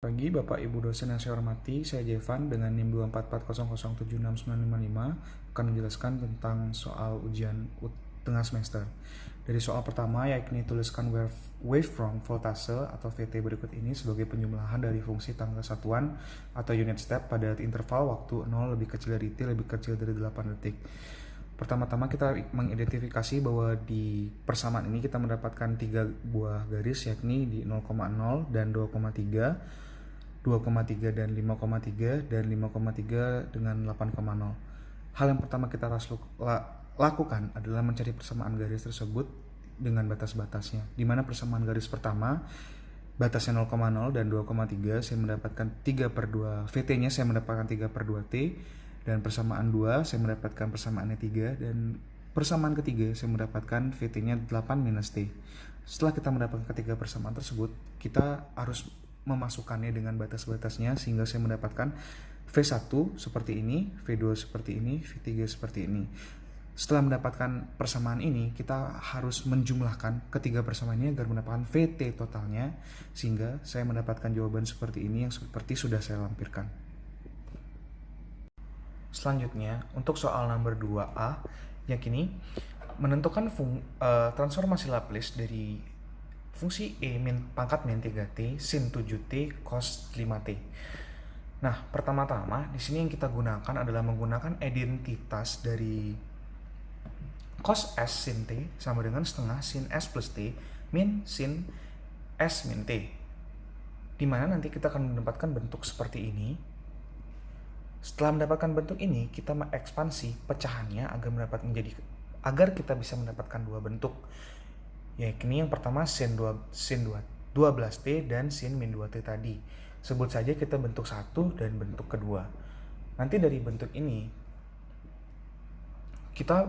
Pagi Bapak Ibu dosen yang saya hormati, saya Jevan dengan NIM 24400769955 akan menjelaskan tentang soal ujian tengah semester. Dari soal pertama yakni tuliskan waveform voltase atau VT berikut ini sebagai penjumlahan dari fungsi tangga satuan atau unit step pada interval waktu 0 lebih kecil dari T lebih kecil dari 8 detik. Pertama-tama kita mengidentifikasi bahwa di persamaan ini kita mendapatkan 3 buah garis yakni di 0,0 dan 2,3, 2,3 dan 5,3, dan 5,3 dengan 8,0. Hal yang pertama kita harus lakukan adalah mencari persamaan garis tersebut dengan batas-batasnya. Di mana persamaan garis pertama batasnya 0,0 dan 2,3 saya mendapatkan 3 per 2 VT-nya saya mendapatkan 3 per 2 T, dan persamaan 2 saya mendapatkan persamaannya 3, dan persamaan ketiga saya mendapatkan VT-nya 8 minus T. Setelah kita mendapatkan ketiga persamaan tersebut, kita harus memasukkannya dengan batas-batasnya sehingga saya mendapatkan V1 seperti ini, V2 seperti ini, V3 seperti ini. Setelah mendapatkan persamaan ini, kita harus menjumlahkan ketiga persamaan ini agar mendapatkan VT totalnya, sehingga saya mendapatkan jawaban seperti ini yang seperti sudah saya lampirkan. Selanjutnya, untuk soal nomor 2A, yakni menentukan transformasi Laplace dari fungsi E pangkat min 3T sin 7T cos 5T. Nah, pertama-tama di sini yang kita gunakan adalah menggunakan identitas dari cos S sin T sama dengan setengah sin S plus T min sin S min T. Dimana nanti kita akan mendapatkan bentuk seperti ini. Setelah mendapatkan bentuk ini, kita mengekspansi pecahannya agar kita bisa mendapatkan dua bentuk. Yakni yang pertama sin 12T dan sin min 2T tadi. Sebut saja kita bentuk 1 dan bentuk kedua. Nanti dari bentuk ini kita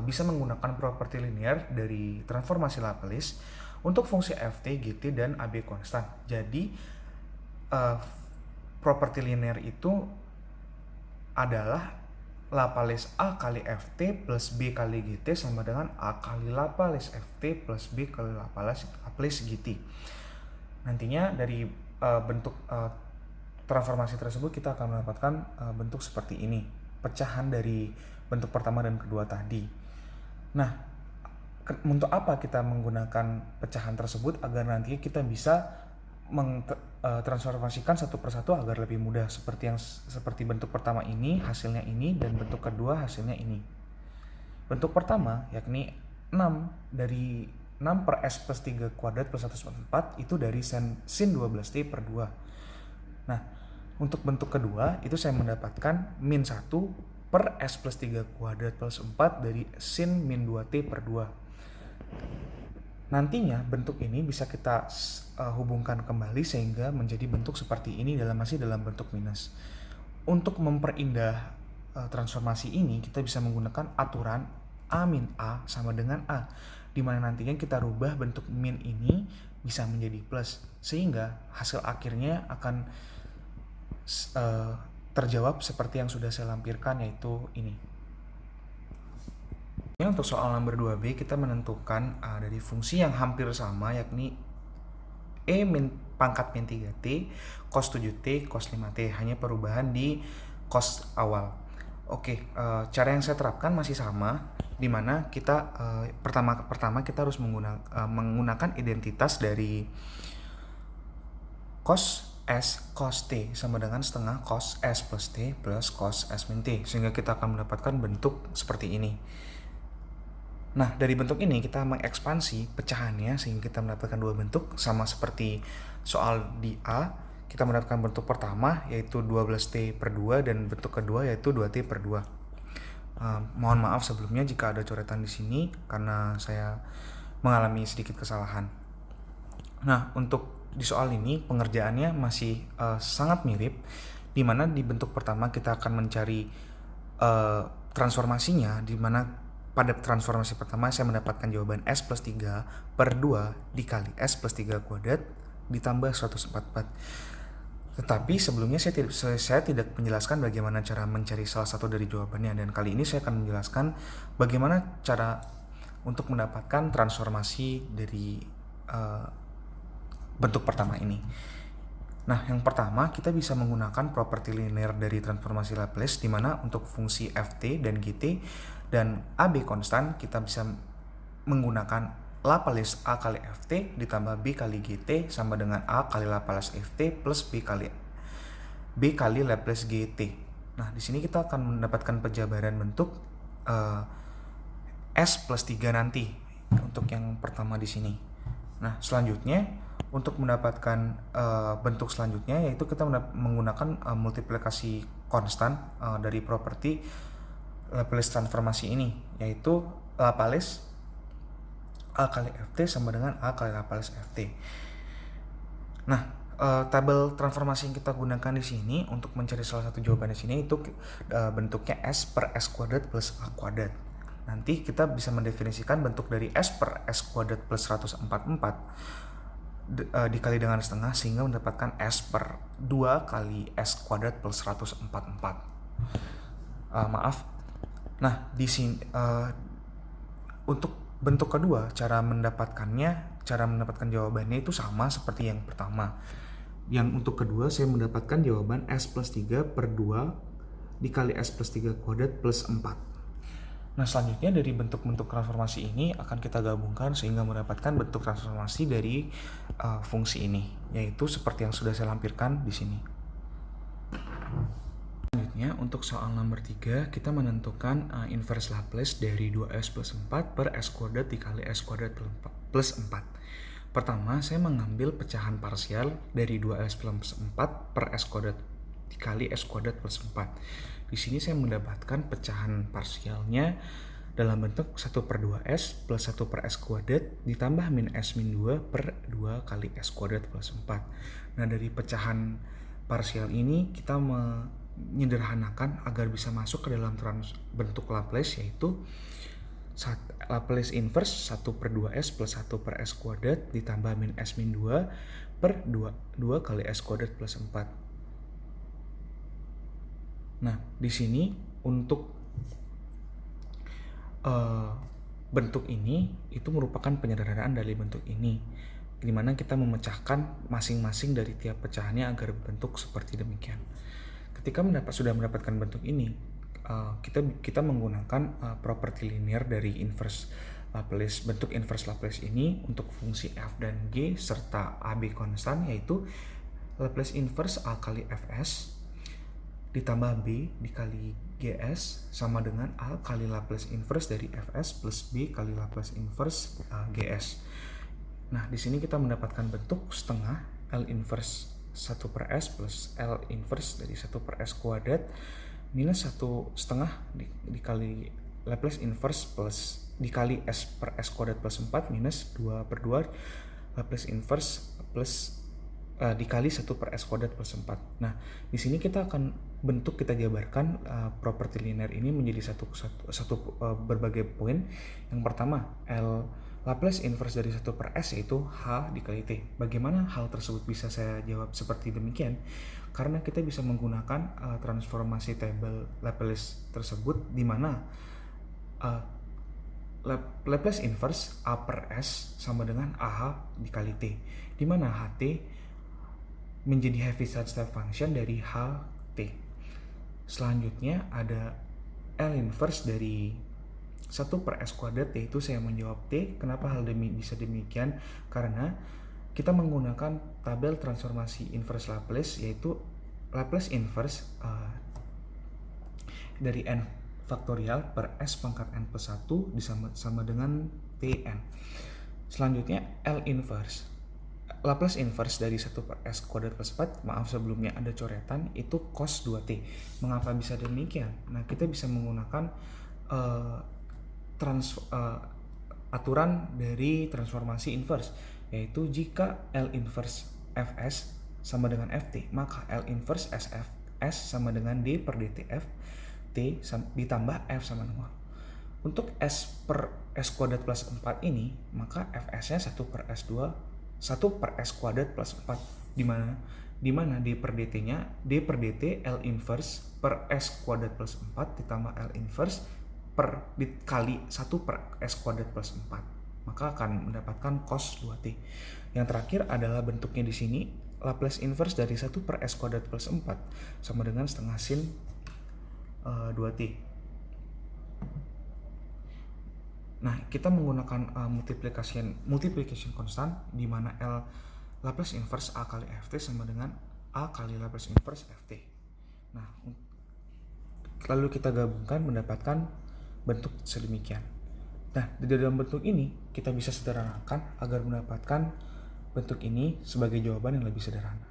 bisa menggunakan properti linear dari transformasi Laplace untuk fungsi ft, gt, dan ab konstan. Jadi properti linear itu adalah Laplace A kali ft plus b kali gt sama dengan A kali Laplace ft plus b kali Laplace gt. Nantinya dari bentuk transformasi tersebut kita akan mendapatkan bentuk seperti ini, pecahan dari bentuk pertama dan kedua tadi. Nah, untuk apa kita menggunakan pecahan tersebut? Agar nanti kita bisa transformasikan satu persatu agar lebih mudah, seperti bentuk pertama ini hasilnya ini, dan bentuk kedua hasilnya ini. Bentuk pertama yakni 6 dari 6 per S plus 3 kuadrat plus 1/4 itu dari sin 12T per 2. Nah, untuk bentuk kedua itu saya mendapatkan min 1 per S plus 3 kuadrat plus 4 dari sin min 2T per 2. Nantinya bentuk ini bisa kita hubungkan kembali sehingga menjadi bentuk seperti ini masih dalam bentuk minus. Untuk memperindah transformasi ini, kita bisa menggunakan aturan A min A sama dengan A, di mana nantinya kita rubah bentuk min ini bisa menjadi plus, sehingga hasil akhirnya akan terjawab seperti yang sudah saya lampirkan, yaitu ini. Untuk soal nomor 2B, kita menentukan dari fungsi yang hampir sama, yakni E pangkat min 3T cos 7T cos 5T, hanya perubahan di cos awal. Oke, cara yang saya terapkan masih sama, di mana kita pertama kita harus menggunakan identitas dari cos S cos T sama dengan setengah cos S plus T plus cos S min T, sehingga kita akan mendapatkan bentuk seperti ini. Nah, dari bentuk ini kita mengekspansi pecahannya sehingga kita mendapatkan dua bentuk, sama seperti soal di A. Kita mendapatkan bentuk pertama yaitu 12T per 2 dan bentuk kedua yaitu 2T per 2. Mohon maaf sebelumnya jika ada coretan di sini karena saya mengalami sedikit kesalahan. Nah, untuk di soal ini pengerjaannya masih sangat mirip, di mana di bentuk pertama kita akan mencari transformasinya, di mana pada transformasi pertama saya mendapatkan jawaban S plus 3 per 2 dikali S plus 3 kuadrat ditambah 144. Tetapi sebelumnya saya tidak menjelaskan bagaimana cara mencari salah satu dari jawabannya, dan kali ini saya akan menjelaskan bagaimana cara untuk mendapatkan transformasi dari bentuk pertama ini. Nah, yang pertama kita bisa menggunakan properti linear dari transformasi Laplace, di mana untuk fungsi ft dan gt dan AB konstan kita bisa menggunakan Laplace A kali ft ditambah B kali gt sama dengan A kali Laplace ft plus B kali Laplace gt. Nah, di sini kita akan mendapatkan penjabaran bentuk S plus 3 nanti untuk yang pertama di sini. Nah, selanjutnya untuk mendapatkan bentuk selanjutnya yaitu kita menggunakan multiplikasi konstan dari properti Laplace transformasi ini, yaitu Laplace A kali ft sama dengan A kali Laplace ft. Nah, tabel transformasi yang kita gunakan di sini untuk mencari salah satu jawaban di sini itu bentuknya S per S kuadrat plus A kuadrat. Nanti kita bisa mendefinisikan bentuk dari S per S kuadrat plus 144 dikali dengan setengah sehingga mendapatkan S per 2 kali S kuadrat plus 144. Maaf. Nah, di sini untuk bentuk kedua, cara mendapatkan jawabannya itu sama seperti yang pertama. Yang untuk kedua saya mendapatkan jawaban S plus 3 per 2 dikali S plus 3 kuadrat plus 4. Nah, selanjutnya dari bentuk-bentuk transformasi ini akan kita gabungkan sehingga mendapatkan bentuk transformasi dari fungsi ini, yaitu seperti yang sudah saya lampirkan di sini. Selanjutnya untuk soal nomor 3 kita menentukan inverse Laplace dari 2S plus 4 per S kuadrat dikali S kuadrat plus 4. Pertama, saya mengambil pecahan parsial dari 2S plus 4 per S kuadrat dikali S kuadrat plus 4. Di sini saya mendapatkan pecahan parsialnya dalam bentuk 1 per 2S plus 1 per S kuadrat ditambah min S min 2 per 2 kali S kuadrat plus 4. Nah, dari pecahan parsial ini kita menyederhanakan agar bisa masuk ke dalam bentuk Laplace, yaitu Laplace inverse 1 per 2S plus 1 per S kuadrat ditambah min S min 2 per 2 kali S kuadrat plus 4. Nah, di sini untuk bentuk ini itu merupakan penyederhanaan dari bentuk ini, di mana kita memecahkan masing-masing dari tiap pecahannya agar bentuk seperti demikian. Ketika sudah mendapatkan bentuk ini, kita menggunakan properti linear dari inverse Laplace. Bentuk inverse Laplace ini untuk fungsi f dan g serta AB konstan, yaitu Laplace inverse A kali Fs ditambah B dikali GS sama dengan A kali Laplace inverse dari Fs plus B kali Laplace inverse GS. Nah, di sini kita mendapatkan bentuk setengah L inverse 1 per S plus L inverse dari 1 per S kuadrat minus 1 setengah dikali Laplace inverse plus dikali S per S kuadrat plus 4 minus 2 per 2 Laplace inverse plus dikali 1 per S kuadrat plus 4. Nah, di sini kita kita jabarkan properti linear ini menjadi satu berbagai poin. Yang pertama, Laplace inverse dari 1 per S yaitu H dikali T. Bagaimana hal tersebut bisa saya jawab seperti demikian? Karena kita bisa menggunakan transformasi tabel Laplace tersebut, di mana Laplace inverse A per S sama dengan AH dikali T, di mana HT menjadi Heaviside step function dari HT. Selanjutnya ada L inverse dari 1 per S kuadrat, yaitu saya menjawab T. Kenapa hal bisa demikian? Karena kita menggunakan tabel transformasi inverse Laplace, yaitu Laplace inverse dari n faktorial per S pangkat n plus 1 sama dengan Tn. Selanjutnya L inverse Laplace inverse dari 1 per S kuadrat plus 4, maaf sebelumnya ada coretan, itu cos 2T. Mengapa bisa demikian? Nah, kita bisa menggunakan aturan dari transformasi inverse, yaitu jika L inverse Fs sama dengan Ft, maka L inverse Sfs sama dengan D per DTF T ditambah F sama dengan 1. Untuk S per S kuadrat plus 4 ini, maka Fs-nya 1 per S kuadrat plus 4, di mana D per dt-nya D per dt L inverse per S kuadrat plus 4 ditambah L inverse dikali 1 per S kuadrat plus 4, maka akan mendapatkan cos 2t. Yang terakhir adalah bentuknya di sini Laplace inverse dari 1 per S kuadrat plus 4 sama dengan setengah sin 2T. Nah, kita menggunakan multiplication constant di mana L Laplace inverse A kali Ft sama dengan A kali Laplace inverse Ft. Nah, lalu kita gabungkan mendapatkan bentuk sedemikian. Nah, di dalam bentuk ini kita bisa sederhanakan agar mendapatkan bentuk ini sebagai jawaban yang lebih sederhana.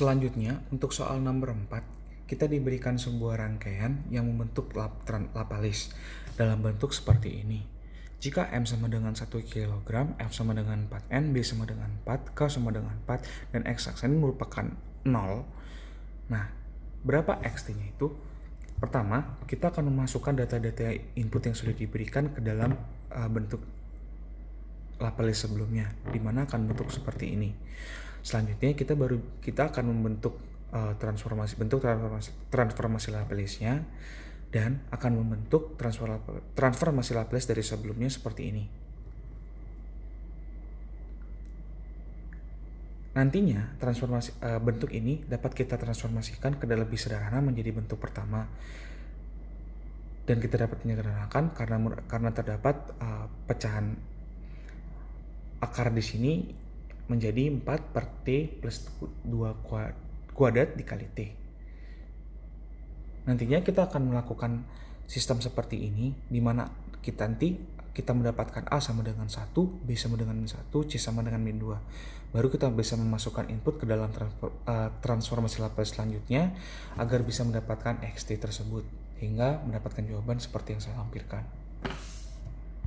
Selanjutnya, untuk soal nomor 4, kita diberikan sebuah rangkaian yang membentuk Laplace dalam bentuk seperti ini. Jika M sama dengan 1 kg, F sama dengan 4N, B sama dengan 4, K sama dengan 4, dan X aksen merupakan 0. Nah, berapa Xt-nya itu? Pertama, kita akan memasukkan data-data input yang sudah diberikan ke dalam bentuk Laplace sebelumnya, di mana akan bentuk seperti ini. Selanjutnya kita akan membentuk transformasi Laplace-nya dan akan membentuk transformasi Laplace dari sebelumnya seperti ini. Nantinya bentuk ini dapat kita transformasikan ke dalam lebih sederhana menjadi bentuk pertama, dan kita dapat menyederhanakan karena terdapat pecahan akar di sini menjadi 4 per T plus 2 kuadrat dikali T. Nantinya kita akan melakukan sistem seperti ini, di mana kita mendapatkan A sama dengan 1, B sama dengan min 1, C sama dengan min 2. Baru kita bisa memasukkan input ke dalam transformasi Laplace selanjutnya agar bisa mendapatkan Xt tersebut, hingga mendapatkan jawaban seperti yang saya lampirkan.